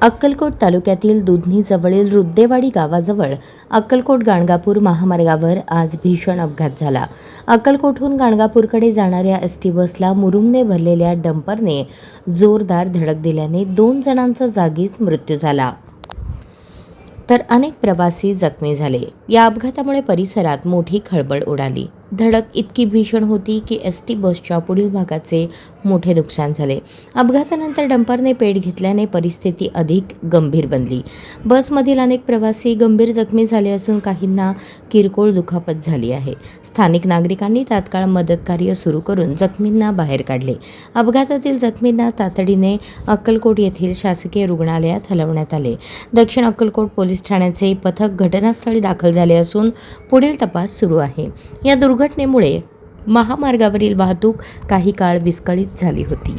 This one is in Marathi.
अक्कलकोट तालुक्यातील दुधनी जवळील रुद्देवाडी गावाजवळ अक्कलकोट गाणगापूर महामार्गावर आज भीषण अपघात झाला. अक्कलकोटहून गाणगापूरकडे जाणाऱ्या एसटी बसला मुरुमने भरलेल्या डंपरने जोरदार धडक दिल्याने 2 जणांचा जागीच मृत्यू झाला, तर अनेक प्रवासी जखमी झाले. या अपघातामुळे परिसरात मोठी खळबळ उडाली. धडक इतकी भीषण होती की एसटी बसच्या पुढील भागाचे मोठे नुकसान झाले. अपघातानंतर डंपरने पेट घेतल्याने परिस्थिती अधिक गंभीर बनली. बसमधील अनेक प्रवासी गंभीर जखमी झाले असून काहींना किरकोळ दुखापत झाली आहे. स्थानिक नागरिकांनी तात्काळ मदतकार्य सुरू करून जखमींना बाहेर काढले. अपघातातील जखमींना तातडीने अक्कलकोट येथील शासकीय रुग्णालयात हलवण्यात आले. दक्षिण अक्कलकोट पोलीस ठाण्याचे पथक घटनास्थळी दाखल झाले असून पुढील तपास सुरू आहे. या दुर्घटनेमुळे महामार्गावरील वाहतूक काही काळ विस्कळीत झाली होती.